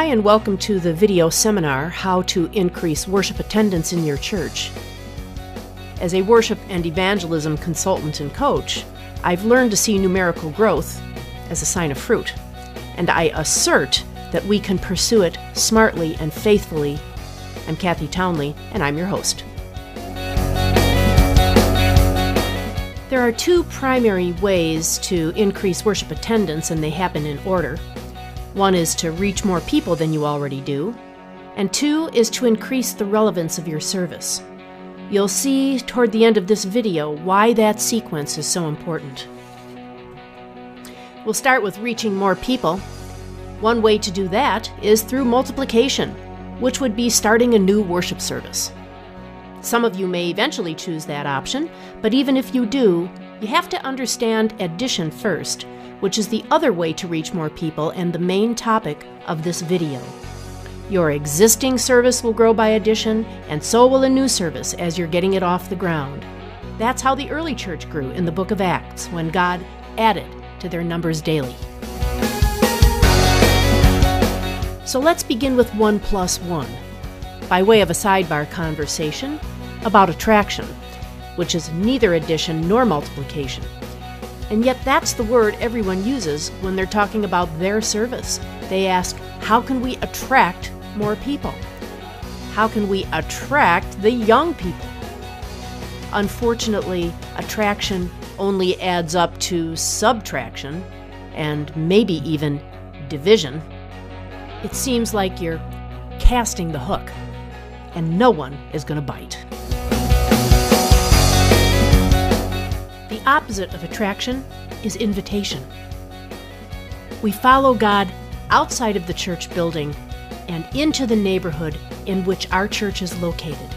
Hi and welcome to the video seminar, How to Increase Worship Attendance in Your Church. As a worship and evangelism consultant and coach, I've learned to see numerical growth as a sign of fruit, and I assert that we can pursue it smartly and faithfully. I'm Kathy Townley, and I'm your host. There are two primary ways to increase worship attendance, and they happen in order. One is to reach more people than you already do, and two is to increase the relevance of your service. You'll see toward the end of this video why that sequence is so important. We'll start with reaching more people. One way to do that is through multiplication, which would be starting a new worship service. Some of you may eventually choose that option, but even if you do, you have to understand addition first, which is the other way to reach more people and the main topic of this video. Your existing service will grow by addition, and so will a new service as you're getting it off the ground. That's how the early church grew in the book of Acts, when God added to their numbers daily. So let's begin with 1 plus 1, by way of a sidebar conversation about attraction, which is neither addition nor multiplication. And yet that's the word everyone uses when they're talking about their service. They ask, how can we attract more people? How can we attract the young people? Unfortunately, attraction only adds up to subtraction and maybe even division. It seems like you're casting the hook, and no one is going to bite. The opposite of attraction is invitation. We follow God outside of the church building and into the neighborhood in which our church is located.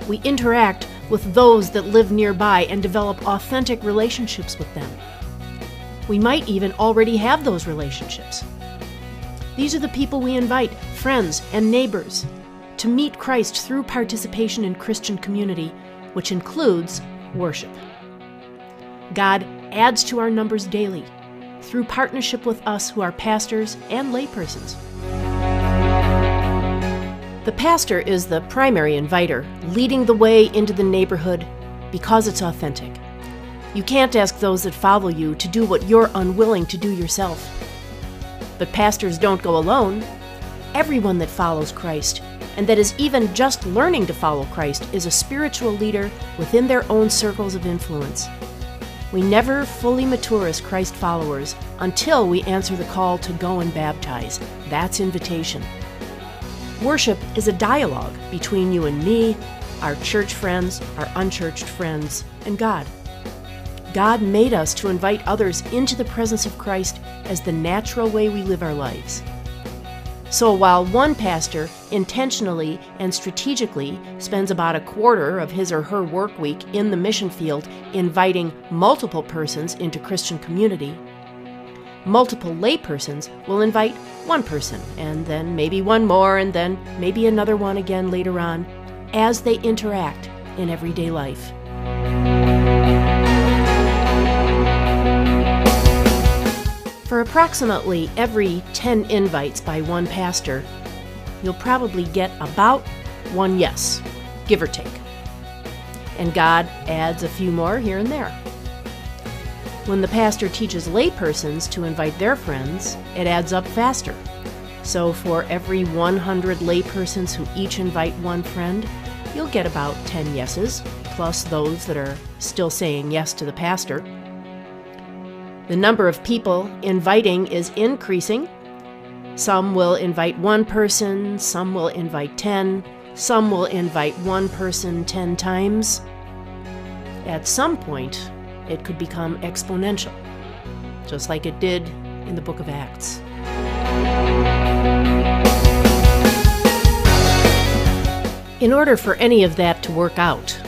We interact with those that live nearby and develop authentic relationships with them. We might even already have those relationships. These are the people we invite, friends and neighbors, to meet Christ through participation in Christian community, which includes worship. God adds to our numbers daily through partnership with us who are pastors and laypersons. The pastor is the primary inviter, leading the way into the neighborhood because it's authentic. You can't ask those that follow you to do what you're unwilling to do yourself. But pastors don't go alone. Everyone that follows Christ, and that is even just learning to follow Christ, is a spiritual leader within their own circles of influence. We never fully mature as Christ followers until we answer the call to go and baptize. That's invitation. Worship is a dialogue between you and me, our church friends, our unchurched friends, and God. God made us to invite others into the presence of Christ as the natural way we live our lives. So while one pastor intentionally and strategically spends about a quarter of his or her work week in the mission field inviting multiple persons into Christian community, multiple laypersons will invite one person, and then maybe one more, and then maybe another one again later on, as they interact in everyday life. For approximately every 10 invites by one pastor, you'll probably get about one yes, give or take. And God adds a few more here and there. When the pastor teaches laypersons to invite their friends, it adds up faster. So for every 100 laypersons who each invite one friend, you'll get about 10 yeses, plus those that are still saying yes to the pastor. The number of people inviting is increasing. Some will invite one person, some will invite 10, some will invite one person 10 times. At some point, it could become exponential, just like it did in the book of Acts. In order for any of that to work out,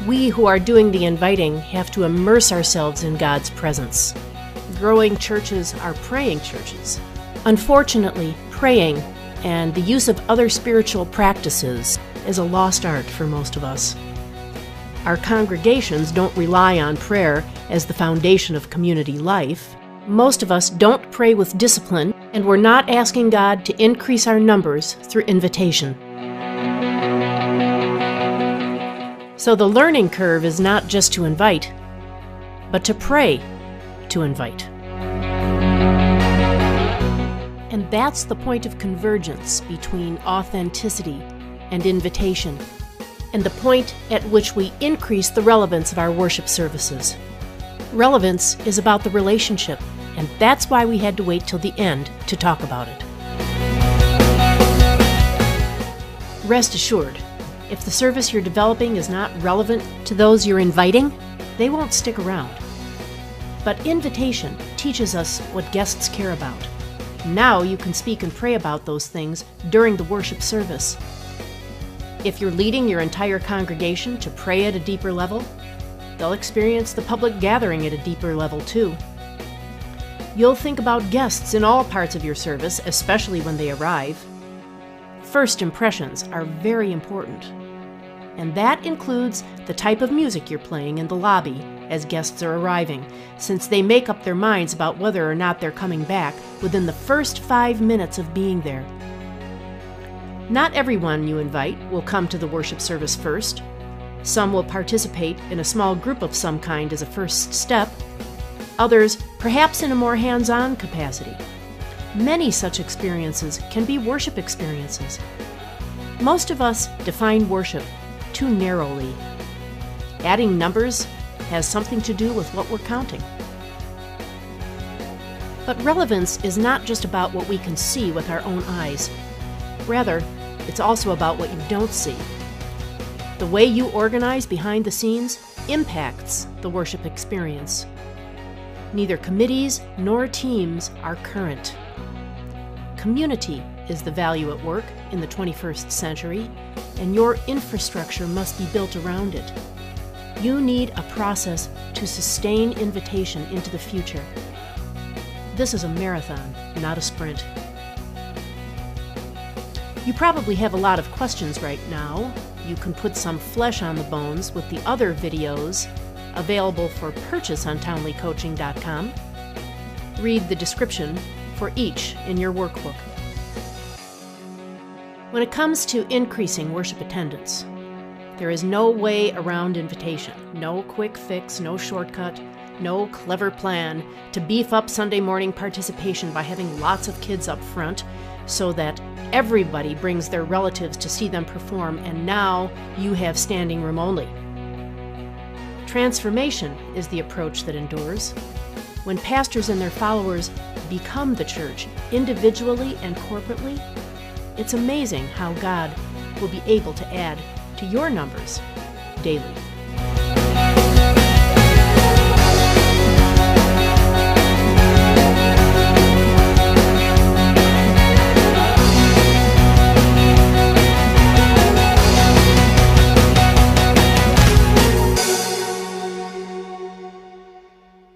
we who are doing the inviting have to immerse ourselves in God's presence. Growing churches are praying churches. Unfortunately, praying and the use of other spiritual practices is a lost art for most of us. Our congregations don't rely on prayer as the foundation of community life. Most of us don't pray with discipline, and we're not asking God to increase our numbers through invitation. So the learning curve is not just to invite, but to pray to invite. And that's the point of convergence between authenticity and invitation, and the point at which we increase the relevance of our worship services. Relevance is about the relationship, and that's why we had to wait till the end to talk about it. Rest assured, if the service you're developing is not relevant to those you're inviting, they won't stick around. But invitation teaches us what guests care about. Now you can speak and pray about those things during the worship service. If you're leading your entire congregation to pray at a deeper level, they'll experience the public gathering at a deeper level too. You'll think about guests in all parts of your service, especially when they arrive. First impressions are very important, and that includes the type of music you're playing in the lobby as guests are arriving, since they make up their minds about whether or not they're coming back within the first 5 minutes of being there. Not everyone you invite will come to the worship service first. Some will participate in a small group of some kind as a first step. Others, perhaps in a more hands-on capacity. Many such experiences can be worship experiences. Most of us define worship too narrowly. Adding numbers has something to do with what we're counting. But relevance is not just about what we can see with our own eyes. Rather, it's also about what you don't see. The way you organize behind the scenes impacts the worship experience. Neither committees nor teams are current. Community is the value at work in the 21st century, and your infrastructure must be built around it. You need a process to sustain invitation into the future. This is a marathon, not a sprint. You probably have a lot of questions right now. You can put some flesh on the bones with the other videos available for purchase on townleycoaching.com. Read the description for each in your workbook. When it comes to increasing worship attendance, there is no way around invitation, no quick fix, no shortcut, no clever plan to beef up Sunday morning participation by having lots of kids up front so that everybody brings their relatives to see them perform, and now you have standing room only. Transformation is the approach that endures. When pastors and their followers become the church, individually and corporately, it's amazing how God will be able to add to your numbers daily.